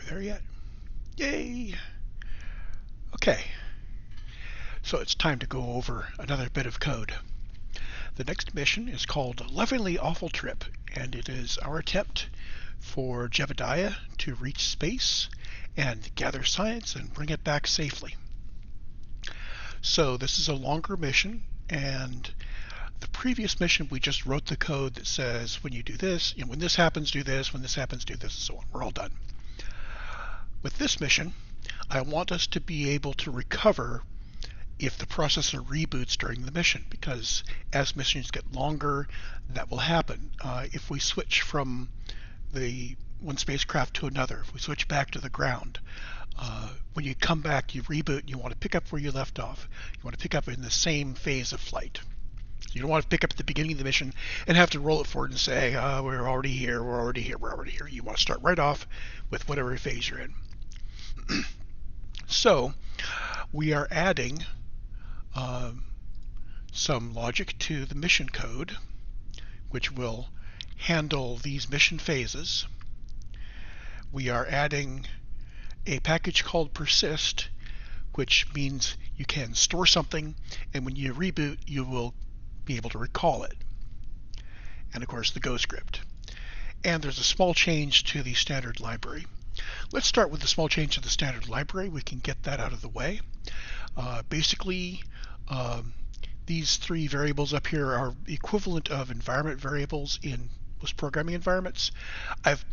we there yet? Yay! Okay, so it's time to go over another bit of code. The next mission is called Longingly Awful Trip, and it is our attempt for Jebediah to reach space and gather science and bring it back safely. So this is a longer mission, and the previous mission we just wrote the code that says when you do this, when this happens, do this, when this happens, do this, and so on. We're all done. With this mission, I want us to be able to recover if the processor reboots during the mission, because as missions get longer, that will happen. If we switch from the one spacecraft to another, if we switch back to the ground, when you come back, you reboot, you want to pick up where you left off. You want to pick up in the same phase of flight. You don't want to pick up at the beginning of the mission and have to roll it forward and say, we're already here, we're already here, we're already here. You want to start right off with whatever phase you're in. So we are adding some logic to the mission code, which will handle these mission phases. We are adding a package called persist, which means you can store something, and when you reboot, you will be able to recall it. And of course, the Go script. And there's a small change to the standard library. Let's start with the small change to the standard library. We can get that out of the way. Basically, these three variables up here are the equivalent of environment variables in most programming environments. I've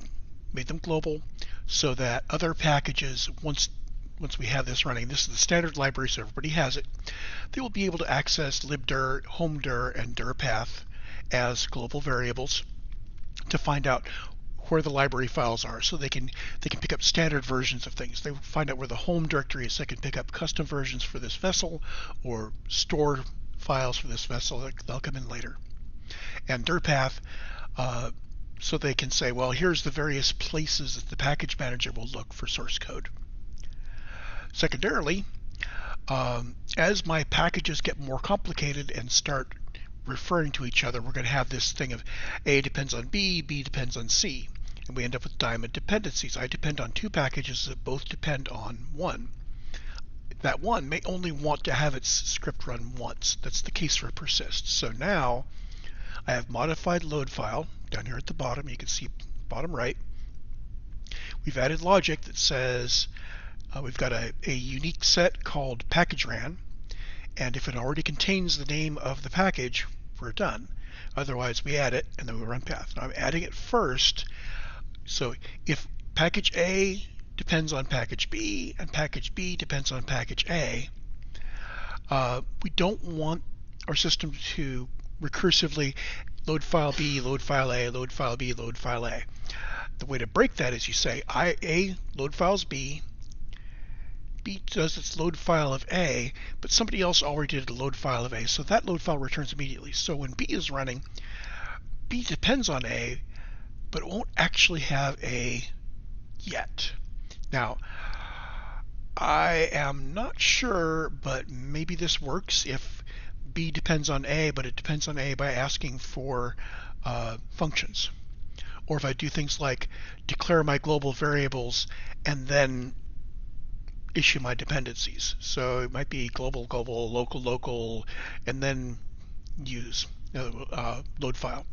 made them global so that other packages, once we have this running, this is the standard library so everybody has it, they will be able to access libdir, homedir, and dirpath as global variables to find out where the library files are, so they can pick up standard versions of things. They find out where the home directory is, so they can pick up custom versions for this vessel or store files for this vessel. They'll come in later. And dirpath, so they can say, well, here's the various places that the package manager will look for source code. Secondarily, as my packages get more complicated and start referring to each other, we're going to have this thing of A depends on B, B depends on C, and we end up with diamond dependencies. I depend on two packages that both depend on one. That one may only want to have its script run once. That's the case for persist. So now I have modified load file down here at the bottom. You can see bottom right. We've added logic that says we've got a unique set called package ran, and if it already contains the name of the package, we're done. Otherwise, we add it and then we run path. Now I'm adding it first. So if package A depends on package B and package B depends on package A, we don't want our system to recursively load file B, load file A, load file B, load file A. The way to break that is you say A load files B, B does its load file of A, but somebody else already did a load file of A, so that load file returns immediately. So when B is running, B depends on A, but it won't actually have A yet. Now, I am not sure, but maybe this works if B depends on A, but it depends on A by asking for functions. Or if I do things like declare my global variables and then issue my dependencies. So it might be global, global, local, local, and then use load file.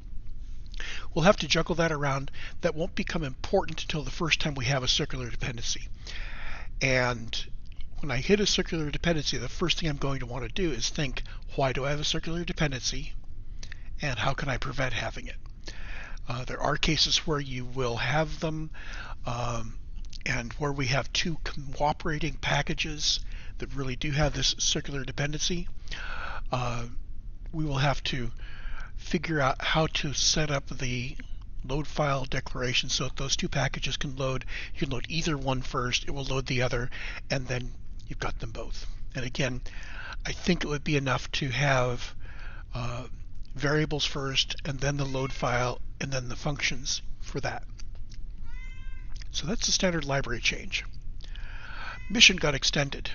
We'll have to juggle that around. That won't become important until the first time we have a circular dependency. And when I hit a circular dependency, the first thing I'm going to want to do is think, why do I have a circular dependency? And how can I prevent having it? There are cases where you will have them, and where we have two cooperating packages that really do have this circular dependency. We will have to figure out how to set up the load file declaration so that those two packages can load. You can load either one first, it will load the other, and then you've got them both. And again, I think it would be enough to have variables first, and then the load file, and then the functions for that. So that's the standard library change. Mission got extended.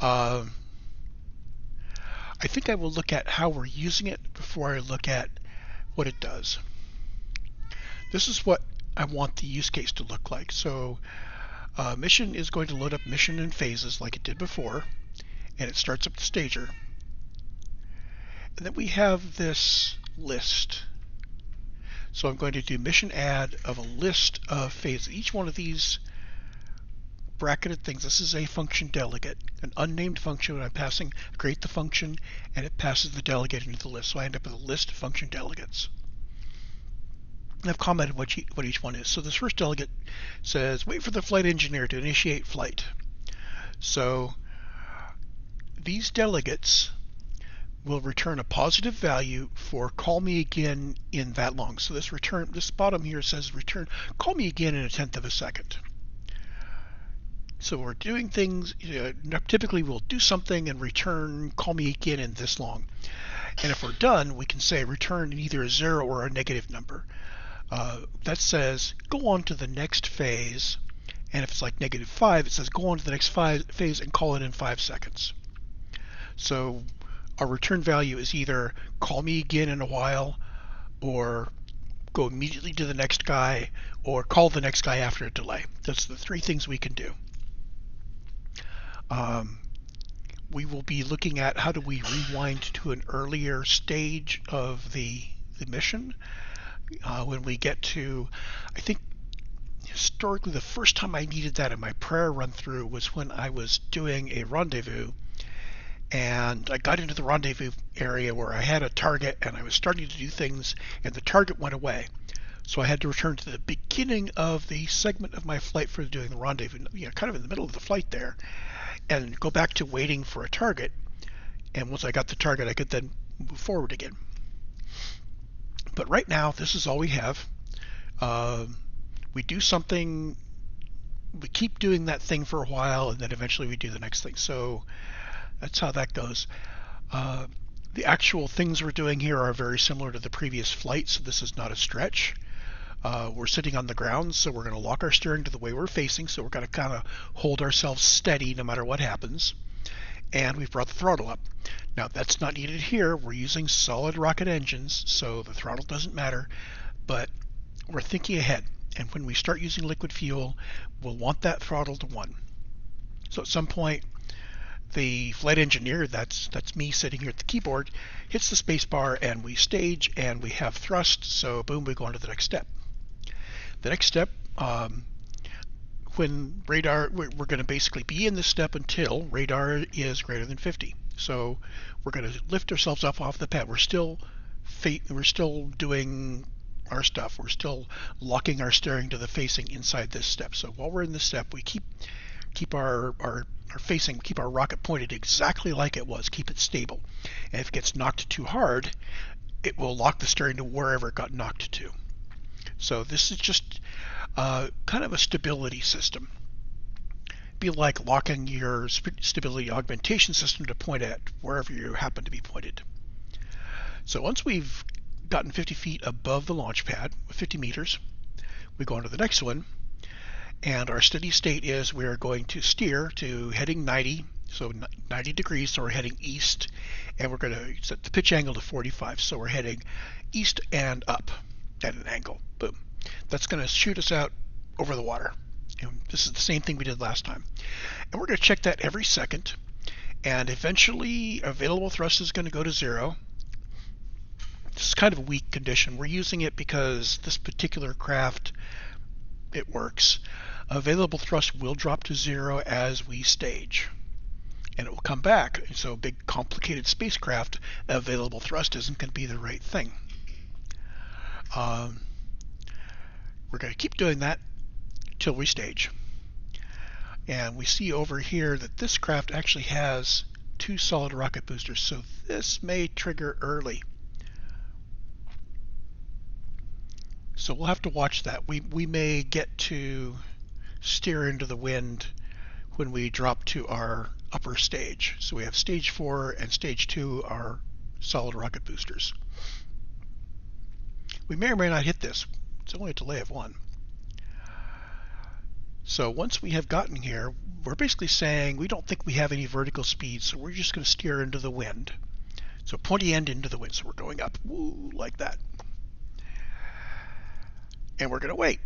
I think I will look at how we're using it before I look at what it does. This is what I want the use case to look like. So mission is going to load up mission in phases like it did before, and it starts up the stager. And then we have this list. So I'm going to do mission add of a list of phases. Each one of these bracketed things, this is a function delegate, an unnamed function. When I'm passing, create the function, and it passes the delegate into the list. So I end up with a list of function delegates. And I've commented what each one is. So this first delegate says, wait for the flight engineer to initiate flight. So these delegates will return a positive value for call me again in that long. So this bottom here says return, call me again in 1/10 of a second. So we're doing things, typically we'll do something and return call me again in this long. And if we're done, we can say return either a 0 or a negative number. That says go on to the next phase, and if it's like -5, it says go on to the next phase and call it in 5 seconds. So our return value is either call me again in a while, or go immediately to the next guy, or call the next guy after a delay. That's the 3 things we can do. We will be looking at how do we rewind to an earlier stage of the mission. When we get to, I think historically the first time I needed that in my prayer run through was when I was doing a rendezvous, and I got into the rendezvous area where I had a target and I was starting to do things and the target went away. So I had to return to the beginning of the segment of my flight for doing the rendezvous, kind of in the middle of the flight there, and go back to waiting for a target. And once I got the target, I could then move forward again. But right now, this is all we have. We do something, we keep doing that thing for a while, and then eventually we do the next thing. So that's how that goes. The actual things we're doing here are very similar to the previous flight, so this is not a stretch. We're sitting on the ground, so we're going to lock our steering to the way we're facing, so we're going to kind of hold ourselves steady no matter what happens. And we've brought the throttle up. Now that's not needed here. We're using solid rocket engines, so the throttle doesn't matter, but we're thinking ahead. And when we start using liquid fuel, we'll want that throttle to 1. So at some point, the flight engineer, that's me sitting here at the keyboard, hits the space bar and we stage and we have thrust, so boom, we go on to the next step. The next step, when radar, we're going to basically be in this step until radar is greater than 50. So we're going to lift ourselves up off the pad. We're still doing our stuff. We're still locking our steering to the facing inside this step. So while we're in this step, we keep our facing, keep our rocket pointed exactly like it was, keep it stable. And if it gets knocked too hard, it will lock the steering to wherever it got knocked to. So this is just kind of a stability system. Be like locking your stability augmentation system to point at wherever you happen to be pointed. So once we've gotten 50 feet above the launch pad, 50 meters, we go on to the next one, and our steady state is we're going to steer to heading 90, so 90 degrees, so we're heading east, and we're going to set the pitch angle to 45, so we're heading east and up at an angle. Boom. That's going to shoot us out over the water. And this is the same thing we did last time. And we're going to check that every second, and eventually available thrust is going to go to 0. This is kind of a weak condition. We're using it because this particular craft, it works. Available thrust will drop to 0 as we stage, and it will come back. So big complicated spacecraft, available thrust isn't going to be the right thing. We're going to keep doing that till we stage. And we see over here that this craft actually has 2 solid rocket boosters, so this may trigger early. So we'll have to watch that. We may get to steer into the wind when we drop to our upper stage. So we have stage 4 and stage 2 are solid rocket boosters. We may or may not hit this. It's only a delay of 1. So once we have gotten here, we're basically saying we don't think we have any vertical speed, so we're just going to steer into the wind. So pointy end into the wind, so we're going up, woo, like that. And we're going to wait.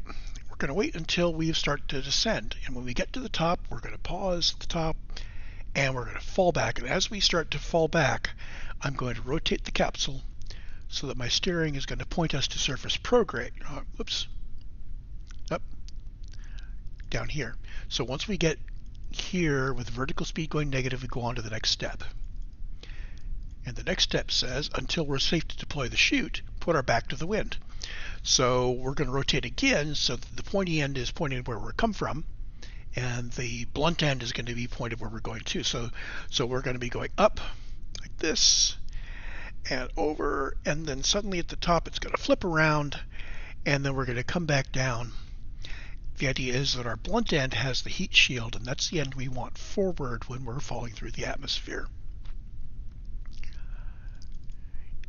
We're going to wait until we start to descend. And when we get to the top, we're going to pause at the top and we're going to fall back. And as we start to fall back, I'm going to rotate the capsule so that my steering is going to point us to surface prograde. Whoops. Up. Down here. So once we get here with vertical speed going negative, we go on to the next step. And the next step says, until we're safe to deploy the chute, put our back to the wind. So we're going to rotate again so that the pointy end is pointing where we come from, and the blunt end is going to be pointed where we're going to. So we're going to be going up like this and over, and then suddenly at the top it's going to flip around, and then we're going to come back down. The idea is that our blunt end has the heat shield, and that's the end we want forward when we're falling through the atmosphere.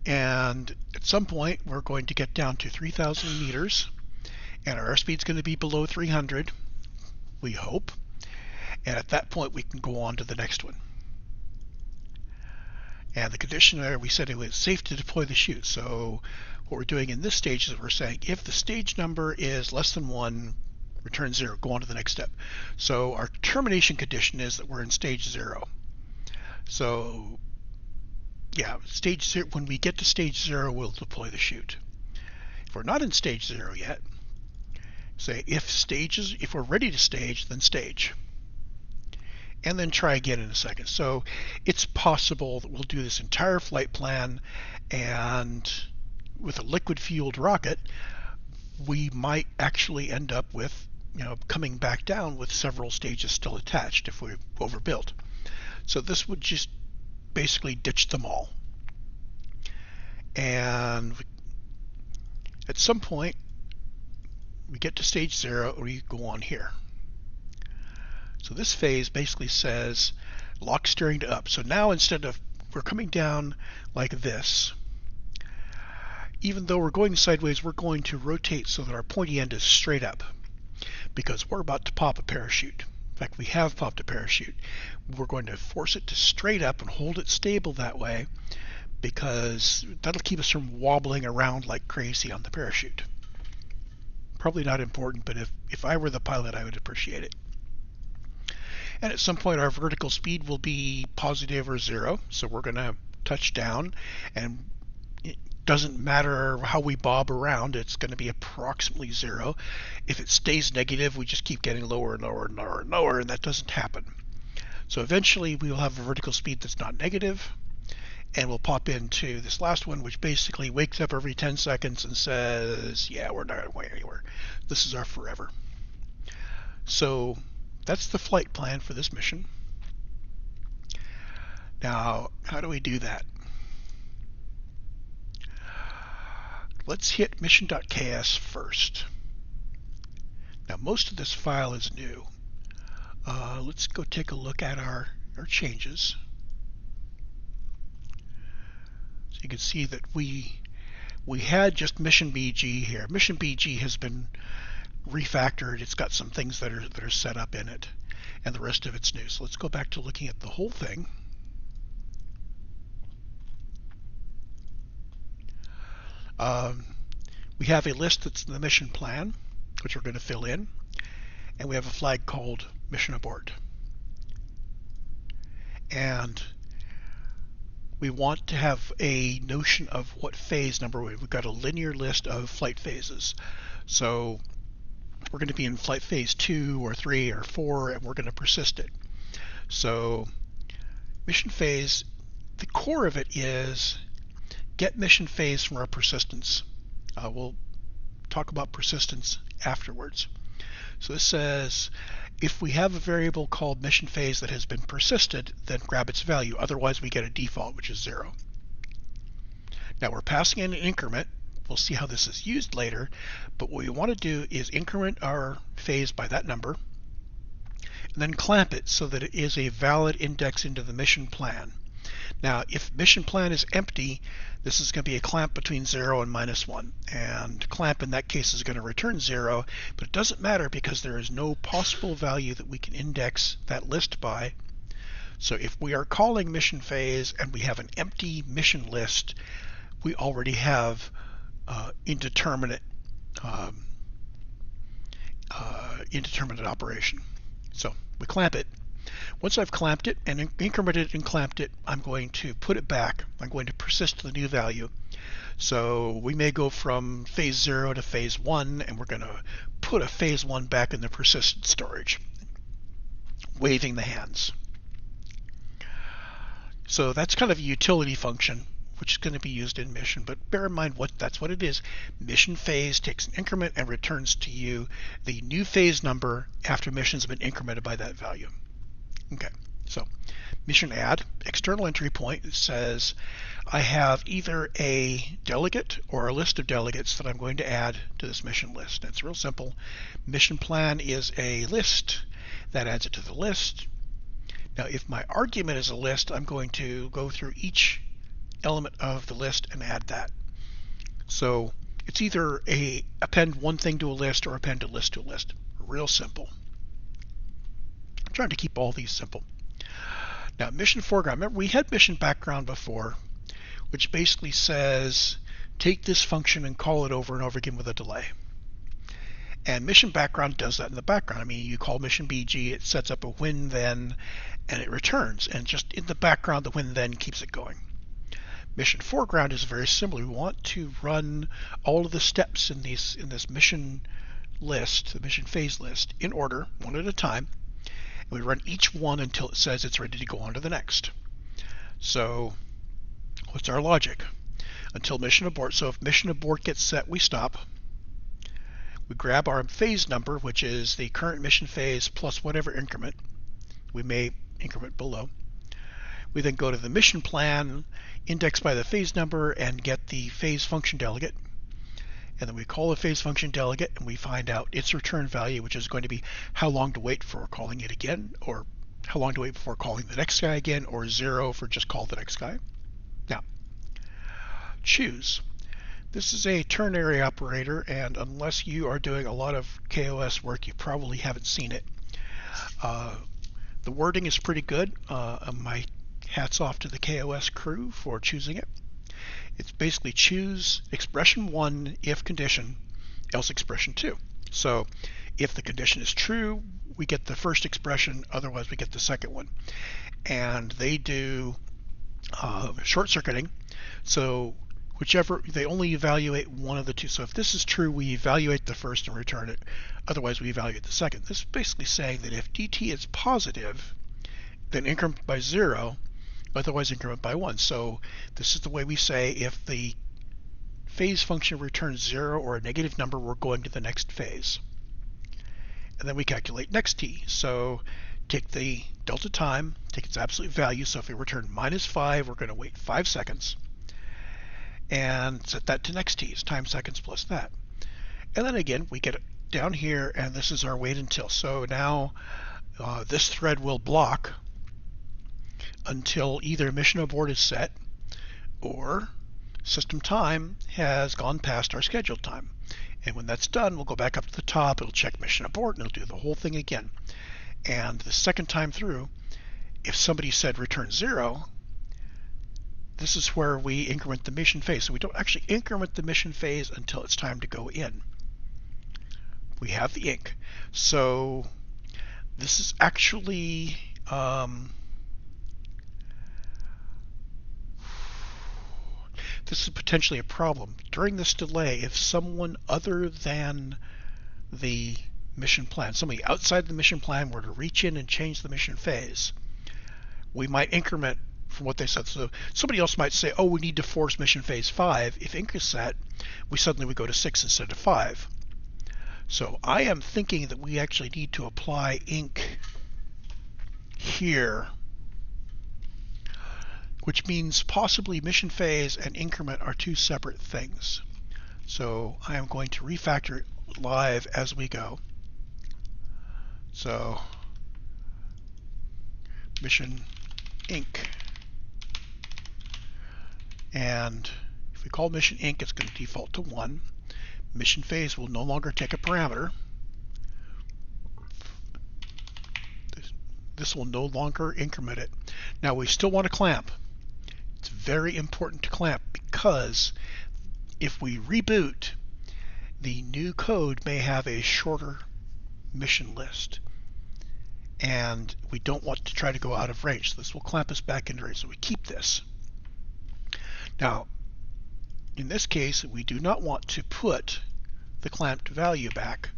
And at some point we're going to get down to 3,000 meters, and our airspeed is going to be below 300, we hope. And at that point we can go on to the next one. And the condition there, we said it was safe to deploy the chute. So what we're doing in this stage is we're saying if the stage number is less than 1, return 0, go on to the next step. So our termination condition is that we're in stage 0. So yeah, stage 0, when we get to stage 0, we'll deploy the chute. If we're not in stage 0 yet, say if we're ready to stage, then stage. And then try again in a second. So it's possible that we'll do this entire flight plan, and with a liquid fueled rocket, we might actually end up with, coming back down with several stages still attached if we're overbuilt. So this would just basically ditch them all. And at some point we get to stage 0, or we go on here. So this phase basically says lock steering to up. So now instead of we're coming down like this, even though we're going sideways, we're going to rotate so that our pointy end is straight up, because we're about to pop a parachute. In fact, we have popped a parachute. We're going to force it to straight up and hold it stable that way, because that'll keep us from wobbling around like crazy on the parachute. Probably not important, but if I were the pilot, I would appreciate it. And at some point our vertical speed will be positive or 0, so we're going to touch down, and it doesn't matter how we bob around, it's going to be approximately 0. If it stays negative, we just keep getting lower and lower and lower and lower, and that doesn't happen. So eventually we will have a vertical speed that's not negative, and we'll pop into this last one, which basically wakes up every 10 seconds and says, yeah, we're not going anywhere. This is our forever. So that's the flight plan for this mission. Now, how do we do that? Let's hit mission.ks first. Now, most of this file is new. Let's go take a look at our changes. So you can see that we had just mission BG here. Mission BG has been refactored. It's got some things that are set up in it, and the rest of it's new. So let's go back to looking at the whole thing. We have a list that's in the mission plan, which we're going to fill in, and we have a flag called Mission Abort. And we want to have a notion of what phase number we've got a linear list of flight phases. So we're going to be in flight phase 2 or 3 or 4, and we're going to persist it. So mission phase, the core of it is get mission phase from our persistence. We'll talk about persistence afterwards. So this says if we have a variable called mission phase that has been persisted, then grab its value. Otherwise we get a default, which is 0. Now we're passing in an increment. We'll see how this is used later, but what we want to do is increment our phase by that number, and then clamp it so that it is a valid index into the mission plan. Now, if mission plan is empty, this is going to be a clamp between 0 and -1, and clamp in that case is going to return 0, but it doesn't matter because there is no possible value that we can index that list by. So if we are calling mission phase and we have an empty mission list, we already have indeterminate indeterminate operation. So we clamp it. Once I've clamped it and incremented and clamped it, I'm going to put it back. I'm going to persist the new value. So we may go from phase 0 to phase 1, and we're going to put a phase 1 back in the persistent storage, waving the hands. So that's kind of a utility function, which is going to be used in mission, but bear in mind that's what it is. Mission phase takes an increment and returns to you the new phase number after mission's been incremented by that value. Okay, so mission add, external entry point says I have either a delegate or a list of delegates that I'm going to add to this mission list. That's real simple. Mission plan is a list that adds it to the list. Now, if my argument is a list, I'm going to go through each element of the list and add that. So it's either append one thing to a list or append a list to a list. Real simple. I'm trying to keep all these simple. Now, mission foreground. Remember, we had mission background before, which basically says take this function and call it over and over again with a delay. And mission background does that in the background. I mean, you call mission BG, it sets up a when then, and it returns. And just in the background, the when then keeps it going. Mission foreground is very similar. We want to run all of the steps in this mission list, the mission phase list, in order, one at a time. And we run each one until it says it's ready to go on to the next. So what's our logic? Until mission abort. So if mission abort gets set, we stop. We grab our phase number, which is the current mission phase plus whatever increment we may increment below. We then go to the mission plan, index by the phase number, and get the phase function delegate. And then we call the phase function delegate, and we find out its return value, which is going to be how long to wait for calling it again, or how long to wait before calling the next guy again, or 0 for just call the next guy. Now, choose. This is a ternary operator, and unless you are doing a lot of KOS work, you probably haven't seen it. The wording is pretty good. My hats off to the KOS crew for choosing it. It's basically choose expression 1 if condition, else expression 2. So if the condition is true, we get the first expression, otherwise we get the second one. And they do short circuiting. So whichever, they only evaluate one of the two. So if this is true, we evaluate the first and return it. Otherwise, we evaluate the second. This is basically saying that if dt is positive, then increment by 0, otherwise increment by 1. So this is the way we say if the phase function returns 0 or a negative number, we're going to the next phase. And then we calculate next t. So take the delta time, take its absolute value. So if we return -5, we're going to wait 5 seconds. And set that to next t, is time seconds plus that. And then again, we get it down here, and this is our wait until. So now this thread will block until either mission abort is set or system time has gone past our scheduled time. And when that's done, we'll go back up to the top, it'll check mission abort, and it'll do the whole thing again. And the second time through, if somebody said return 0, this is where we increment the mission phase. So we don't actually increment the mission phase until it's time to go in. We have the inc. So this is actually this is potentially a problem. During this delay, if someone other than the mission plan, somebody outside the mission plan were to reach in and change the mission phase, we might increment from what they said. So somebody else might say, oh, we need to force mission phase 5. If inc is set, we suddenly would go to 6 instead of 5. So I am thinking that we actually need to apply inc here, which means possibly mission phase and increment are two separate things. So I am going to refactor it live as we go. So mission inc. And if we call mission inc, it's going to default to 1. Mission phase will no longer take a parameter. This will no longer increment it. Now we still want to clamp. It's very important to clamp because if we reboot, the new code may have a shorter mission list. And we don't want to try to go out of range. So this will clamp us back into range. So we keep this. Now, in this case, we do not want to put the clamped value back.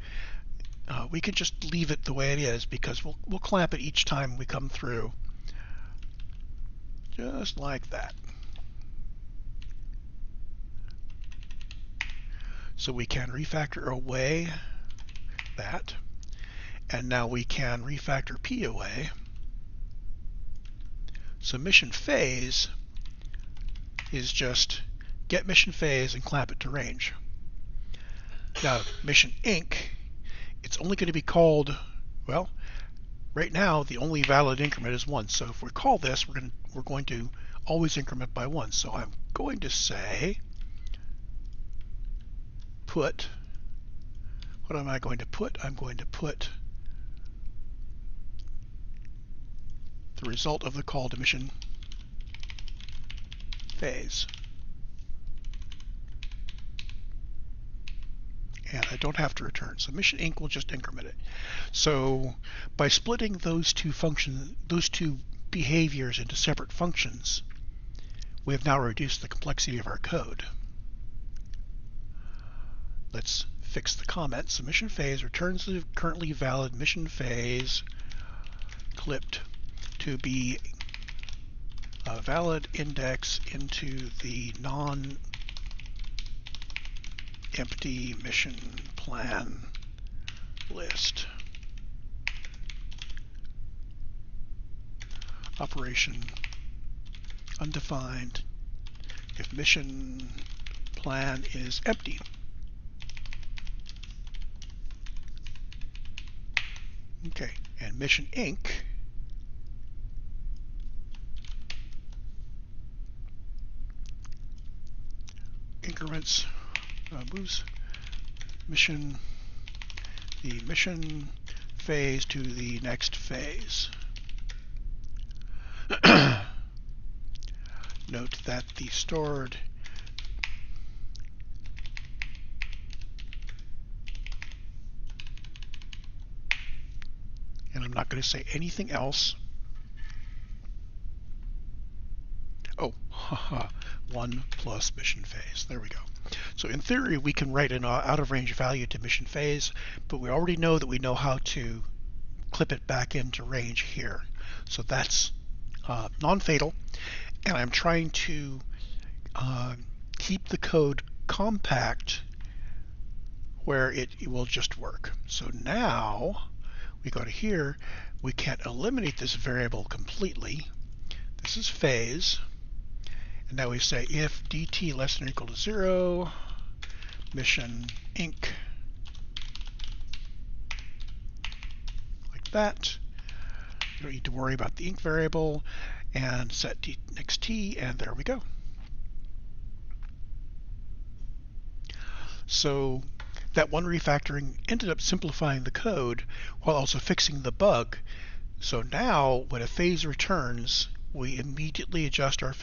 We can just leave it the way it is because we'll clamp it each time we come through. Just like that. So we can refactor away that. And now we can refactor P away. So mission phase is just get mission phase and clamp it to range. Now mission inc, it's only going to be called, well, right now the only valid increment is 1. So if we call this, we're going to always increment by 1. So I'm going to say put, what am I going to put? I'm going to put the result of the call to mission phase. And I don't have to return. So mission inc will just increment it. So by splitting those two functions, those two behaviors into separate functions, we have now reduced the complexity of our code. Let's fix the comment. So mission phase returns the currently valid mission phase clipped to be a valid index into the non-empty mission plan list. Operation undefined if mission plan is empty. Okay, and mission inc increments moves the mission phase to the next phase. Note that the stored and I'm not going to say anything else. Oh, haha, 1 plus mission phase. There we go. So in theory, we can write an out of range value to mission phase, but we already know that we know how to clip it back into range here. So that's non-fatal, and I'm trying to keep the code compact where it will just work. So now we go to here, we can't eliminate this variable completely. This is phase. And now we say if dt less than or equal to 0, mission inc, like that. You don't need to worry about the inc variable, and set d next t, and there we go. So that one refactoring ended up simplifying the code while also fixing the bug. So now when a phase returns, we immediately adjust our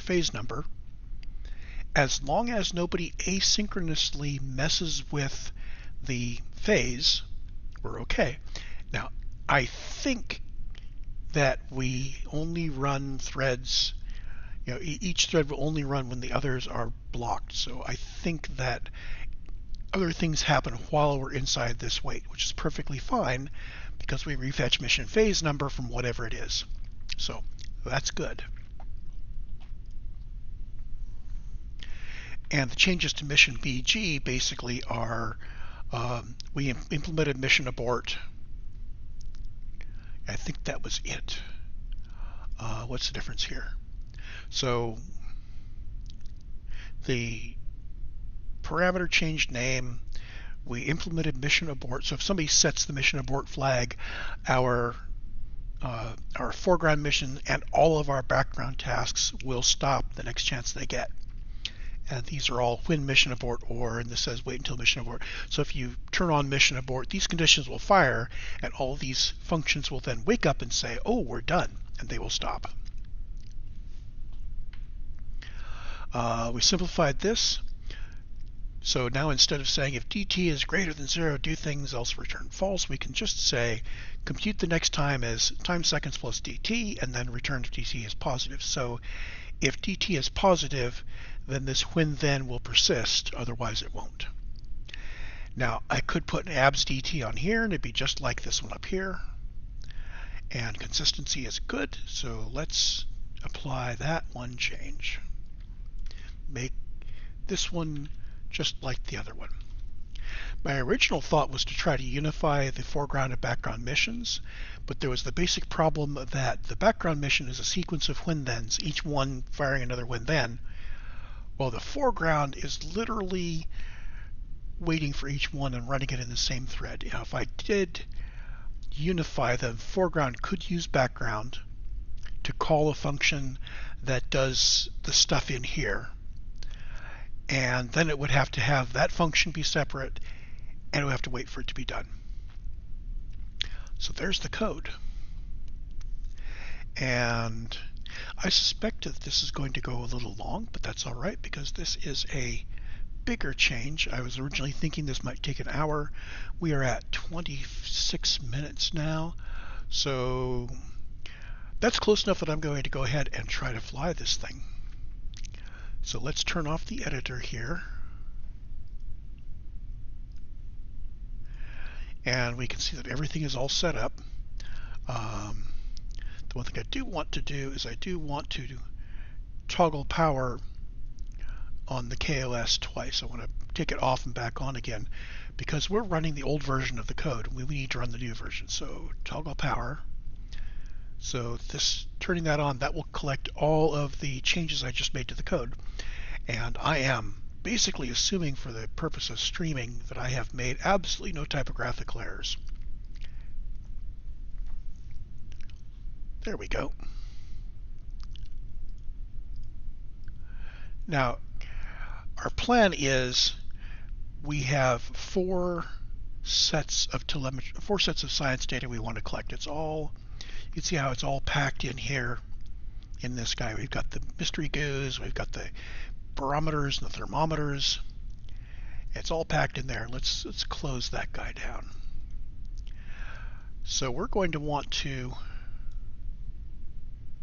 phase number. As long as nobody asynchronously messes with the phase, we're okay. Now, I think that we only run threads, each thread will only run when the others are blocked. So I think that other things happen while we're inside this wait, which is perfectly fine because we refetch mission phase number from whatever it is. So that's good. And the changes to mission BG basically are we implemented mission abort. I think that was it. What's the difference here? So the parameter changed name. We implemented mission abort. So if somebody sets the mission abort flag, our foreground mission and all of our background tasks will stop the next chance they get. And these are all when mission abort or, and this says wait until mission abort. So if you turn on mission abort, these conditions will fire and all of these functions will then wake up and say, oh, we're done, and they will stop. We simplified this. So now instead of saying if dt is greater than 0, do things, else return false, we can just say compute the next time as time seconds plus dt, and then return if dt is positive. So if dt is positive, then this when then will persist, otherwise it won't. Now I could put an abs dt on here and it'd be just like this one up here. And consistency is good, so let's apply that one change. Make this one just like the other one. My original thought was to try to unify the foreground and background missions, but there was the basic problem that the background mission is a sequence of when-thens, each one firing another when-then, while the foreground is literally waiting for each one and running it in the same thread. Now, if I did unify them, foreground could use background to call a function that does the stuff in here, and then it would have to have that function be separate, and it would have to wait for it to be done. So there's the code. And I suspect that this is going to go a little long, but that's all right because this is a bigger change. I was originally thinking this might take an hour. We are at 26 minutes now, so that's close enough that I'm going to go ahead and try to fly this thing. So let's turn off the editor here. And we can see that everything is all set up. The one thing I do want to do is I do want to toggle power on the KOS twice. I want to take it off and back on again because we're running the old version of the code. We need to run the new version. So toggle power. So this, turning that on, that will collect all of the changes I just made to the code. And I am basically assuming for the purpose of streaming that I have made absolutely no typographical errors. There we go. Now, our plan is we have four sets of science data we want to collect. It's all, you can see how it's all packed in here in this guy. We've got the mystery goos, we've got the barometers and the thermometers. It's all packed in there. Let's close that guy down. So we're going to want to,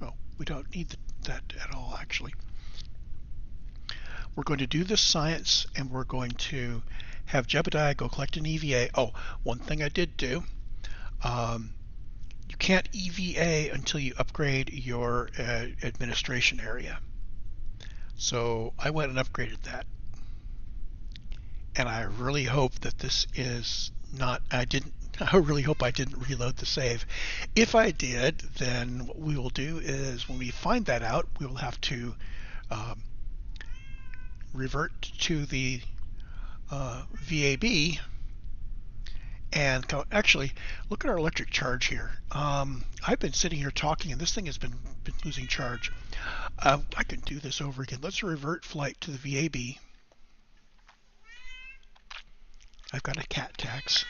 oh, we don't need that at all actually. We're going to do this science and we're going to have Jebediah go collect an EVA. Oh, one thing I did do, you can't EVA until you upgrade your administration area. So I went and upgraded that. And I really hope that this is not, I really hope I didn't reload the save. If I did, then what we will do is when we find that out, we will have to revert to the VAB and actually look at our electric charge here. I've been sitting here talking and this thing has been losing charge. I can do this over again. Let's revert flight to the VAB. I've got a cat tax.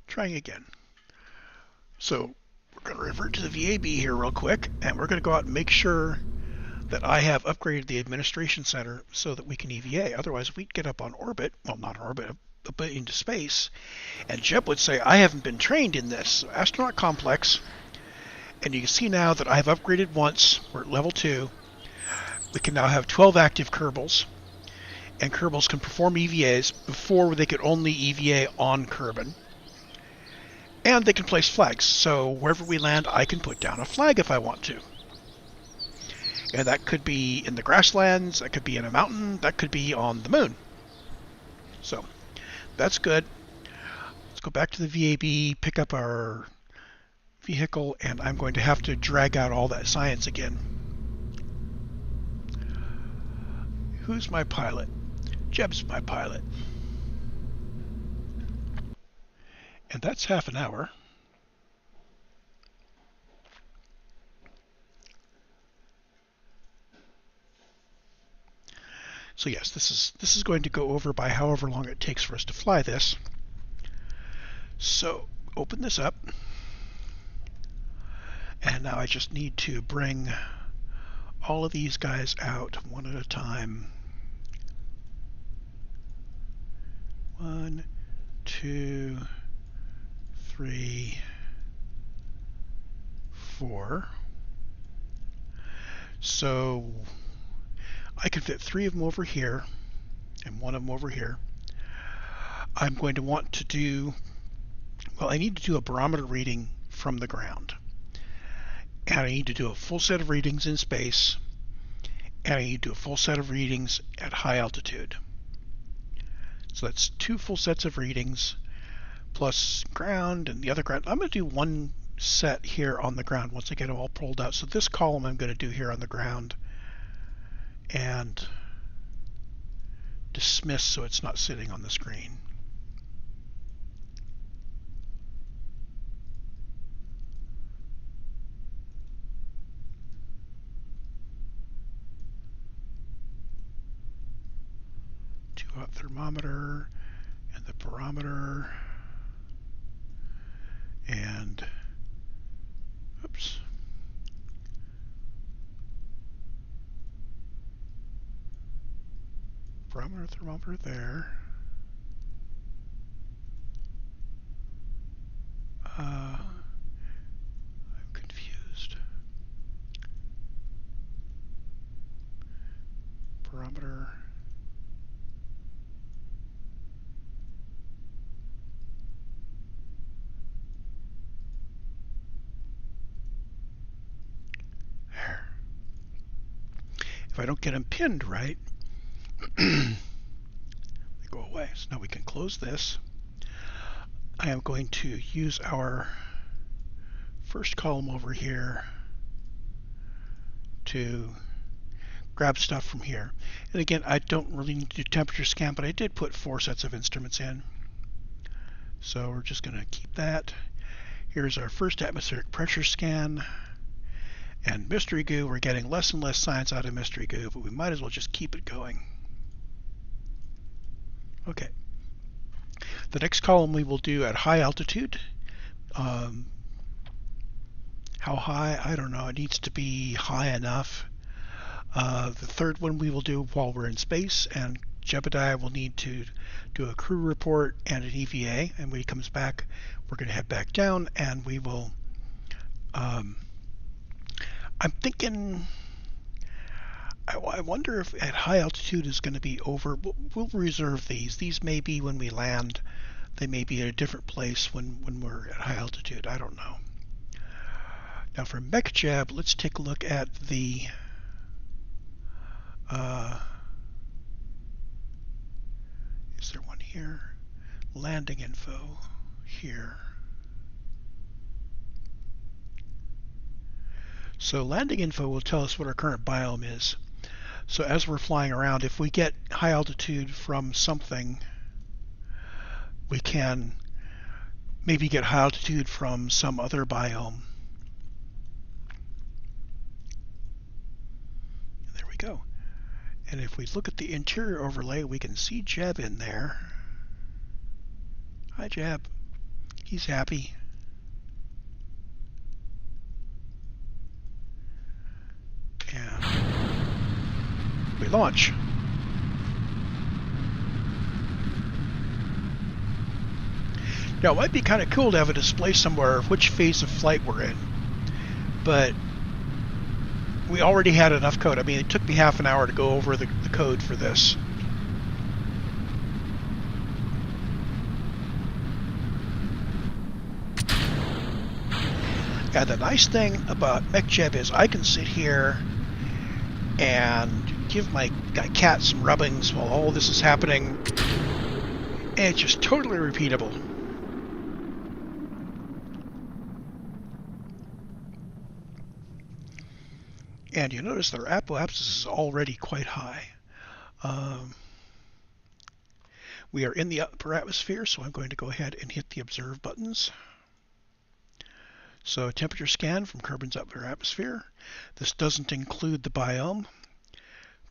Trying again. So we're going to revert to the VAB here real quick, and we're going to go out and make sure that I have upgraded the administration center so that we can EVA. Otherwise, we'd get up on orbit, well, not orbit, but into space, and Jeb would say, I haven't been trained in this. So astronaut complex, and you can see now that I've upgraded once. We're at level 2. We can now have 12 active Kerbals, and Kerbals can perform EVAs. Before, they could only EVA on Kerbin. And they can place flags, so wherever we land, I can put down a flag if I want to. And that could be in the grasslands, that could be in a mountain, that could be on the moon. So, that's good. Let's go back to the VAB, pick up our vehicle, and I'm going to have to drag out all that science again. Who's my pilot? Jeb's my pilot. And that's half an hour. So yes, this is going to go over by however long it takes for us to fly this. So open this up, and now I just need to bring all of these guys out one at a time. 1, 2, 3, 4. So I can fit 3 of them over here and 1 of them over here. I'm going to want to do, well, I need to do a barometer reading from the ground. And I need to do a full set of readings in space. And I need to do a full set of readings at high altitude. So that's 2 full sets of readings plus ground and the other ground. I'm going to do 1 set here on the ground once I get it all pulled out. So this column I'm going to do here on the ground and dismiss so it's not sitting on the screen. Two-watt thermometer and the barometer and oops. Barometer, thermometer there. I'm confused. Barometer. There. If I don't get them pinned right, they go away. So now we can close this. I am going to use our first column over here to grab stuff from here. And again, I don't really need to do temperature scan, but I did put 4 sets of instruments in. So we're just going to keep that. Here's our first atmospheric pressure scan. And mystery goo, we're getting less and less science out of mystery goo, but we might as well just keep it going. Okay. The next column we will do at high altitude. How high? I don't know. It needs to be high enough. The third one we will do while we're in space, and Jebediah will need to do a crew report and an EVA, and when he comes back, we're going to head back down, and we will, I'm thinking, I wonder if at high altitude is going to be over. We'll reserve these. These may be when we land. They may be at a different place when we're at high altitude. I don't know. Now for MechJeb, let's take a look at the is there one here? Landing info here. So landing info will tell us what our current biome is. So as we're flying around, if we get high altitude from something, we can maybe get high altitude from some other biome. There we go. And if we look at the interior overlay, we can see Jeb in there. Hi, Jeb. He's happy. And we launch. Now, it might be kind of cool to have a display somewhere of which phase of flight we're in, but we already had enough code. I mean, it took me half an hour to go over the code for this. And the nice thing about MechJeb is I can sit here and give my cat some rubbings while all this is happening, and it's just totally repeatable. And you notice their apoapsis is already quite high. We are in the upper atmosphere, so I'm going to go ahead and hit the observe buttons. So temperature scan from Kerbin's upper atmosphere. This doesn't include the biome.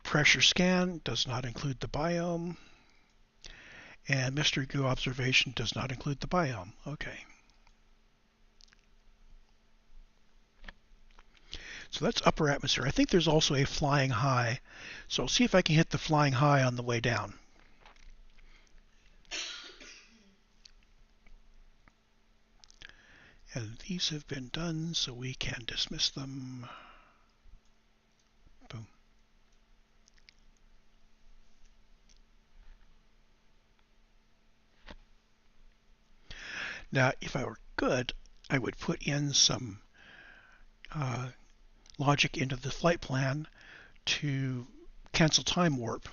Pressure scan does not include the biome. And mystery goo observation does not include the biome. Okay. So that's upper atmosphere. I think there's also a flying high. So I'll see if I can hit the flying high on the way down. And these have been done, so we can dismiss them. Boom. Now, if I were good, I would put in some logic into the flight plan to cancel time warp,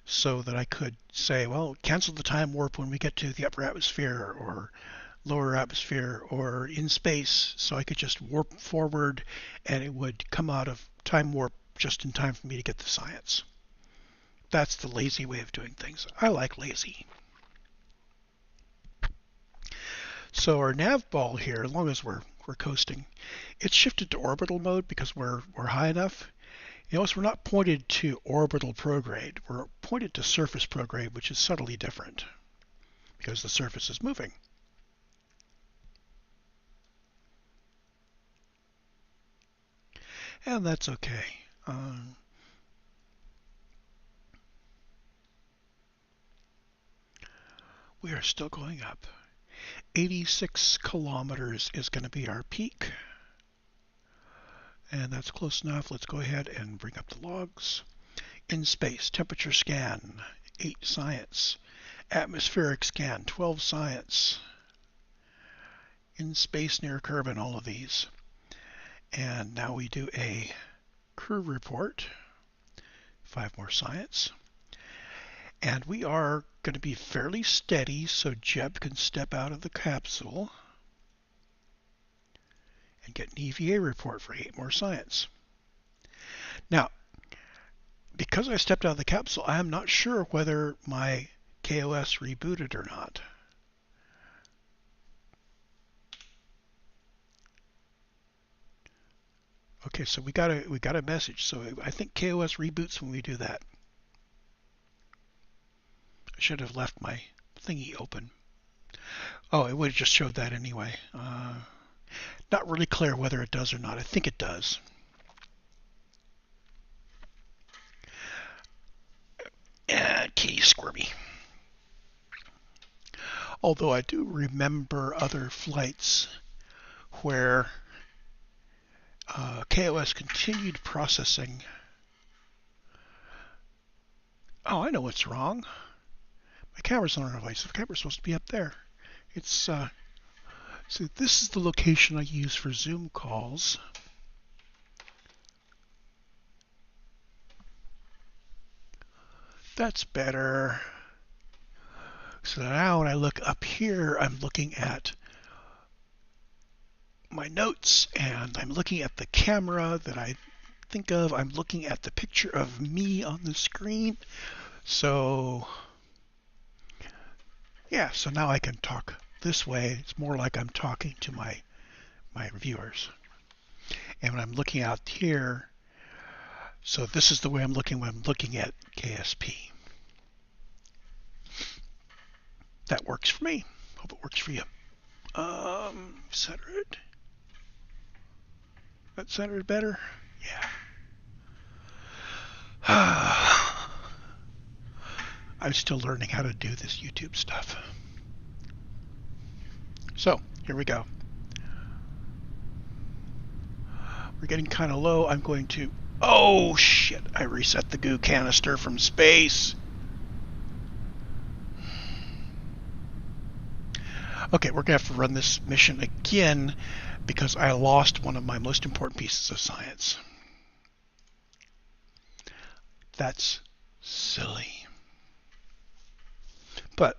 so that I could say, well, cancel the time warp when we get to the upper atmosphere or lower atmosphere or in space, so I could just warp forward and it would come out of time warp just in time for me to get the science. That's the lazy way of doing things. I like lazy. So our nav ball here, as long as we're coasting, it's shifted to orbital mode because we're high enough. You notice we're not pointed to orbital prograde. We're pointed to surface prograde, which is subtly different because the surface is moving. And that's okay. We are still going up. 86 kilometers is going to be our peak. And that's close enough. Let's go ahead and bring up the logs. In space, temperature scan, 8 science. Atmospheric scan, 12 science. In space near Kerbal, all of these. And now we do a crew report, 5 more science. And we are going to be fairly steady, so Jeb can step out of the capsule and get an EVA report for 8 more science. Now, because I stepped out of the capsule, I am not sure whether my KOS rebooted or not. Okay, so we got a message. So I think KOS reboots when we do that. I should have left my thingy open. Oh, it would have just showed that anyway. Not really clear whether it does or not. I think it does. Kitty squirmy. Although I do remember other flights where KOS continued processing. Oh, I know what's wrong. My camera's on our device. The camera's supposed to be up there. It's so this is the location I use for Zoom calls. That's better. So now when I look up here, I'm looking at my notes and I'm looking at the camera that I think of. I'm looking at the picture of me on the screen. So yeah, so now I can talk this way. It's more like I'm talking to my viewers. And when I'm looking out here, so this is the way I'm looking when I'm looking at KSP. That works for me. Hope it works for you. Center it. That centered better? Yeah. I'm still learning how to do this YouTube stuff. So, here we go. We're getting kind of low. I'm going to... Oh, shit. I reset the goo canister from space. Okay, we're going to have to run this mission again because I lost one of my most important pieces of science. That's silly. But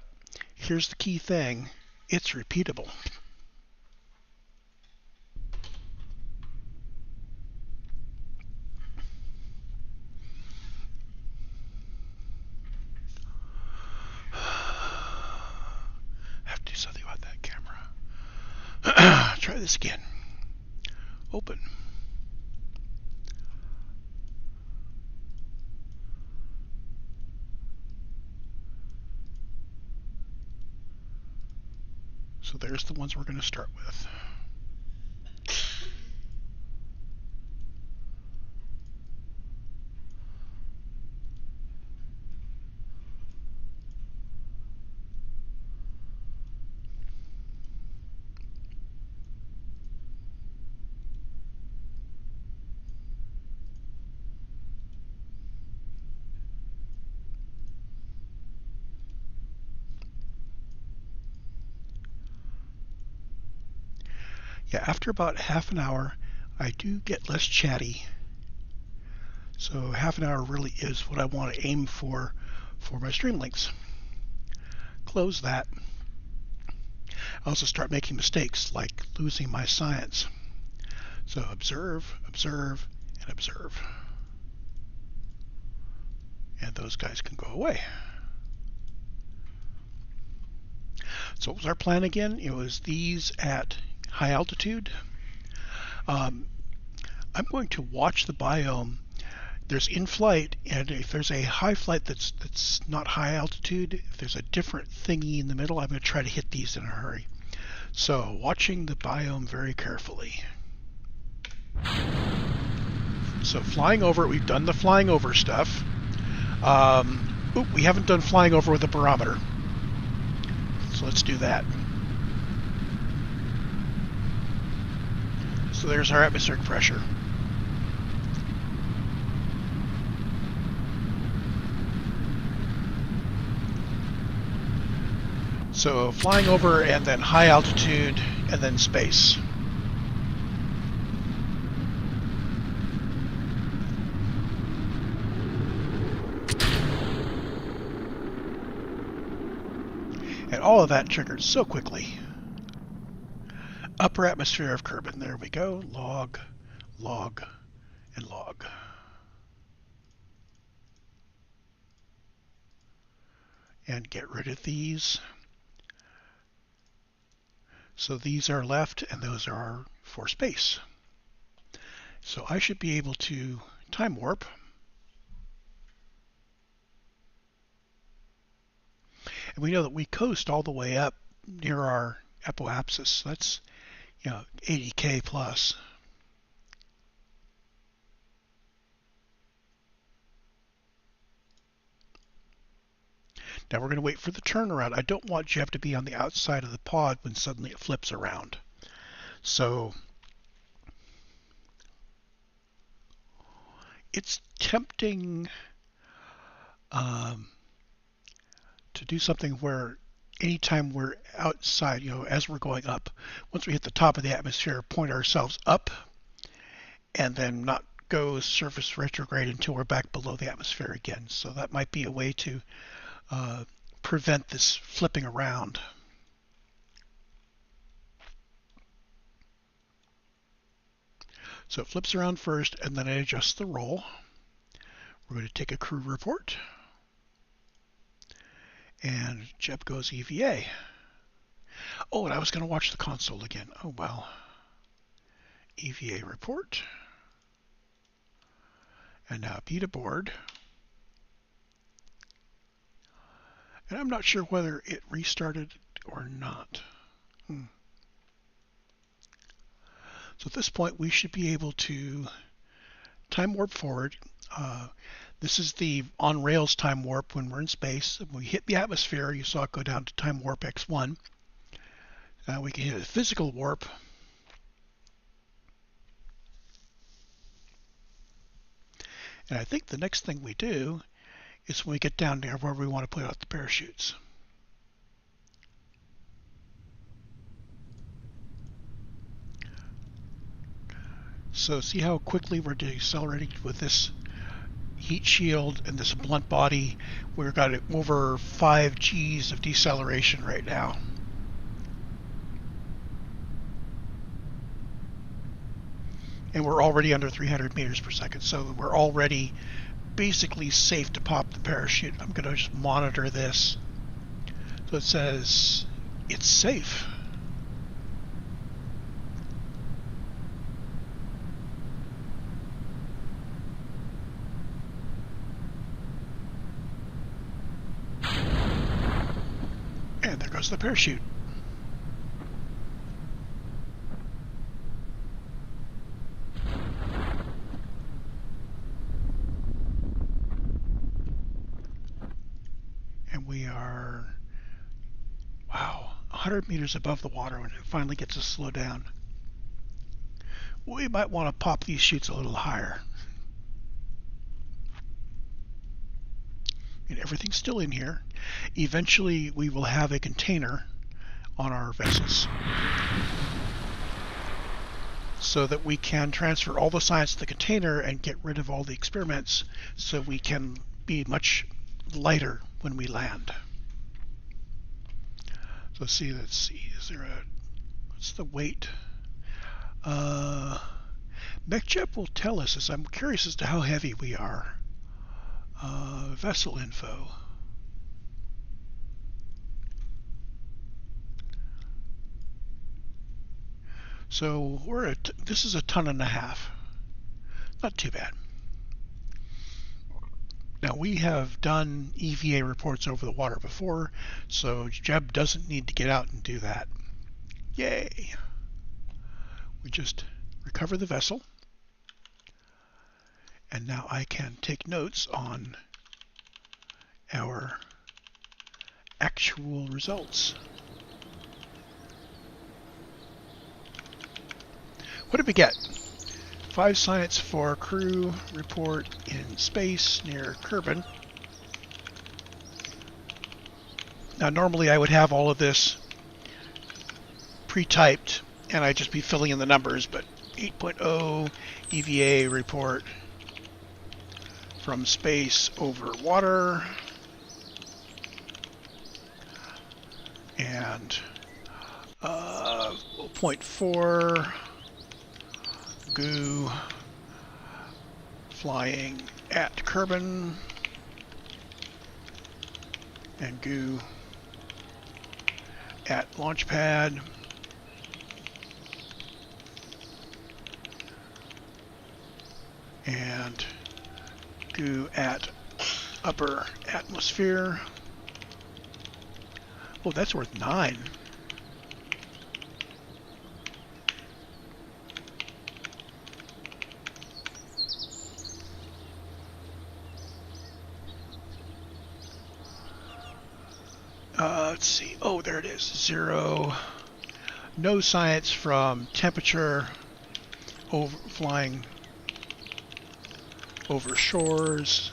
here's the key thing. It's repeatable. I have to do something about that camera. Try this again. Open. So there's the ones we're going to start with. Yeah, after about half an hour, I do get less chatty. So half an hour really is what I want to aim for my stream links. Close that. I also start making mistakes, like losing my science. So observe, observe, and observe. And those guys can go away. So what was our plan again? It was these at high altitude. I'm going to watch the biome. There's in-flight, and if there's a high flight that's not high altitude, if there's a different thingy in the middle, I'm going to try to hit these in a hurry. So watching the biome very carefully. So flying over it, we've done the flying over stuff. We haven't done flying over with a barometer. So let's do that. So there's our atmospheric pressure. So flying over and then high altitude and then space. And all of that triggered so quickly. Upper atmosphere of Kerbin. There we go. Log, log, and log. And get rid of these. So these are left, and those are for space. So I should be able to time warp. And we know that we coast all the way up near our apoapsis. That's 80K plus. Now we're going to wait for the turnaround. I don't want Jeff to be on the outside of the pod when suddenly it flips around. So it's tempting to do something where anytime we're outside, as we're going up, once we hit the top of the atmosphere, point ourselves up and then not go surface retrograde until we're back below the atmosphere again. So that might be a way to prevent this flipping around. So it flips around first, and then I adjust the roll. We're going to take a crew report. And Jeb goes EVA. Oh, and I was going to watch the console again. Oh, well. EVA report. And now beat aboard. And I'm not sure whether it restarted or not. So at this point, we should be able to time warp forward. This is the on-rails time warp when we're in space. When we hit the atmosphere, you saw it go down to time warp X1. We can hit a physical warp. And I think the next thing we do is when we get down there where we want to put out the parachutes. So see how quickly we're decelerating with this heat shield and this blunt body. We've got over 5 Gs of deceleration right now. And we're already under 300 meters per second, so we're already basically safe to pop the parachute. I'm going to just monitor this. So it says it's safe. And there goes the parachute. And we are, wow, 100 meters above the water when it finally gets to slow down. We might want to pop these chutes a little higher. And everything's still in here. Eventually we will have a container on our vessels so that we can transfer all the science to the container and get rid of all the experiments so we can be much lighter when we land. So let's see, is there a, what's the weight? MechJeb will tell us, as I'm curious as to how heavy we are. Vessel info. So we're at, this is 1.5 tons. Not too bad. Now we have done EVA reports over the water before, so Jeb doesn't need to get out and do that. Yay! We just recover the vessel, and now I can take notes on our actual results. What did we get? 5 science for crew report in space near Kerbal. Now normally I would have all of this pre-typed and I'd just be filling in the numbers, but 8.0 EVA report from space over water, and 0.4 goo flying at Kerbal, and goo at launch pad, and goo at upper atmosphere. Oh, that's worth 9. Let's see. Oh, there it is. 0. No science from temperature over flying over shores.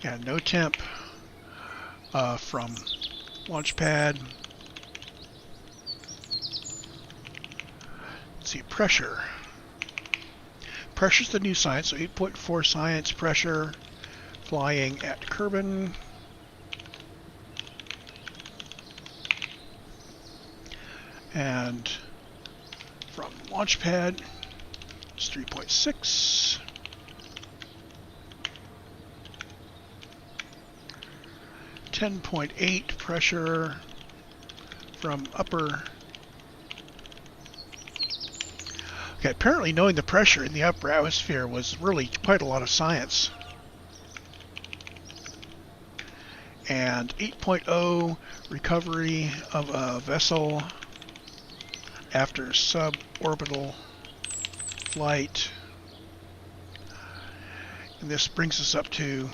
Yeah, no temp from launch pad. Let's see, pressure. Pressure's the new science, so 8.4 science pressure flying at Kerbal. And from launch pad, it's 3.6. .8 pressure from upper. Okay, apparently knowing the pressure in the upper atmosphere was really quite a lot of science. And 8.0 recovery of a vessel after suborbital flight. And this brings us up to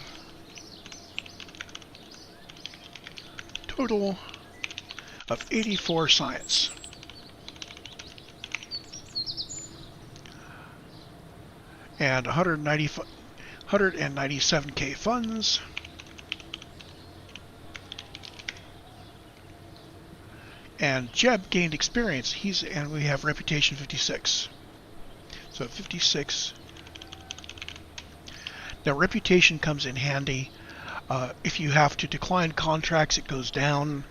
total of 84 science. And 197K funds. And Jeb gained experience. And we have reputation 56. So 56. Now reputation comes in handy. If you have to decline contracts, it goes down,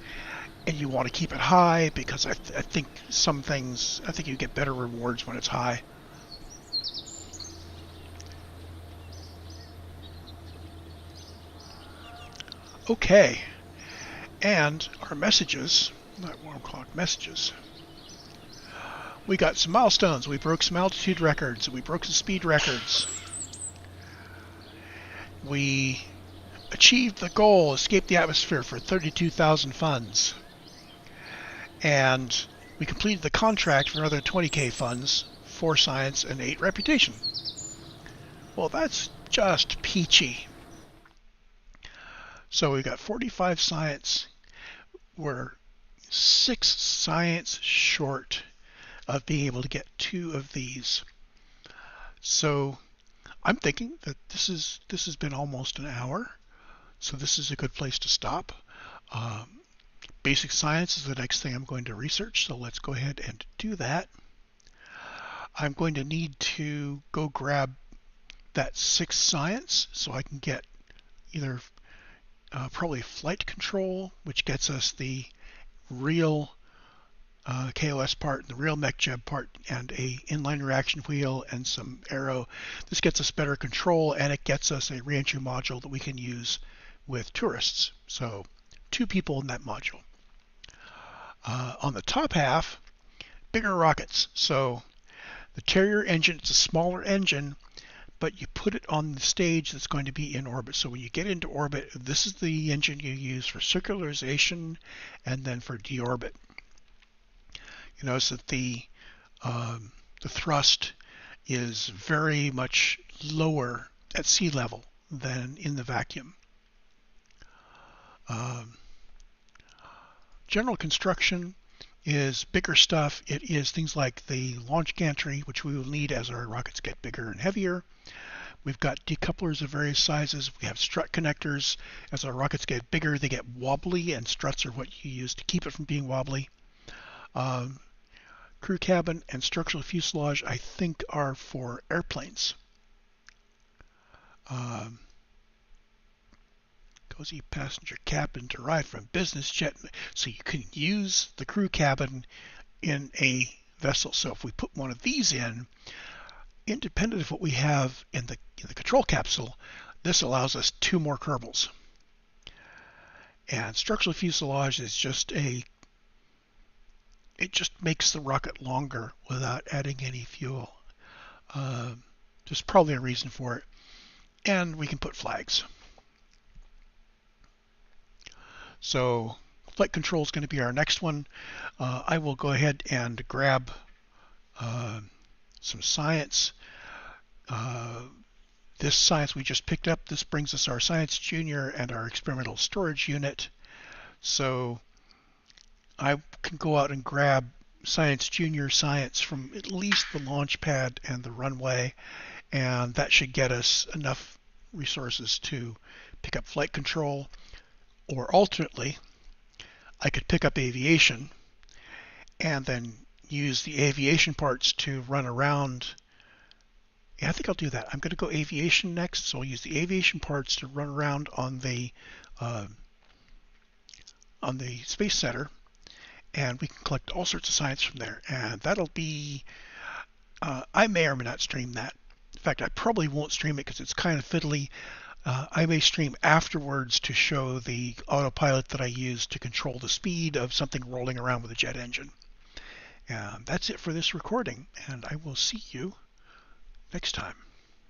and you want to keep it high because I think some things, I think you get better rewards when it's high. Okay, and our messages, not 1 o'clock messages. We got some milestones. We broke some altitude records. We broke some speed records. We achieved the goal, escape the atmosphere for 32,000 funds. And we completed the contract for another 20K funds, 4 science and 8 reputation. Well, that's just peachy. So we got 45 science. We're 6 science short of being able to get 2 of these. So I'm thinking that this has been almost an hour, so this is a good place to stop. Basic science is the next thing I'm going to research, so let's go ahead and do that. I'm going to need to go grab that 6 science so I can get either probably flight control, which gets us the real KOS part, the real mech-jeb part, and a inline reaction wheel and some aero. This gets us better control, and it gets us a reentry module that we can use with tourists. So 2 people in that module. On the top half, bigger rockets. So the Terrier engine, it's a smaller engine, but you put it on the stage that's going to be in orbit. So when you get into orbit, this is the engine you use for circularization and then for deorbit. You notice that the thrust is very much lower at sea level than in the vacuum. General construction is bigger stuff. It is things like the launch gantry, which we will need as our rockets get bigger and heavier. We've got decouplers of various sizes. We have strut connectors. As our rockets get bigger, they get wobbly, and struts are what you use to keep it from being wobbly. Crew cabin and structural fuselage, I think, are for airplanes. Cozy passenger cabin derived from business jet. So you can use the crew cabin in a vessel. So if we put one of these in, independent of what we have in the control capsule, this allows us 2 more Kerbals. And structural fuselage is just it just makes the rocket longer without adding any fuel. There's probably a reason for it. And we can put flags. So flight control is going to be our next one. I will go ahead and grab some science. This science we just picked up, this brings us our Science Junior and our experimental storage unit. So I can go out and grab Science Junior science from at least the launch pad and the runway, and that should get us enough resources to pick up flight control. Or alternately, I could pick up aviation and then use the aviation parts to run around. Yeah, I think I'll do that. I'm going to go aviation next, so I'll use the aviation parts to run around on the Space Center, and we can collect all sorts of science from there. And that'll be, I may or may not stream that. In fact, I probably won't stream it because it's kind of fiddly. I may stream afterwards to show the autopilot that I use to control the speed of something rolling around with a jet engine. And that's it for this recording, and I will see you next time.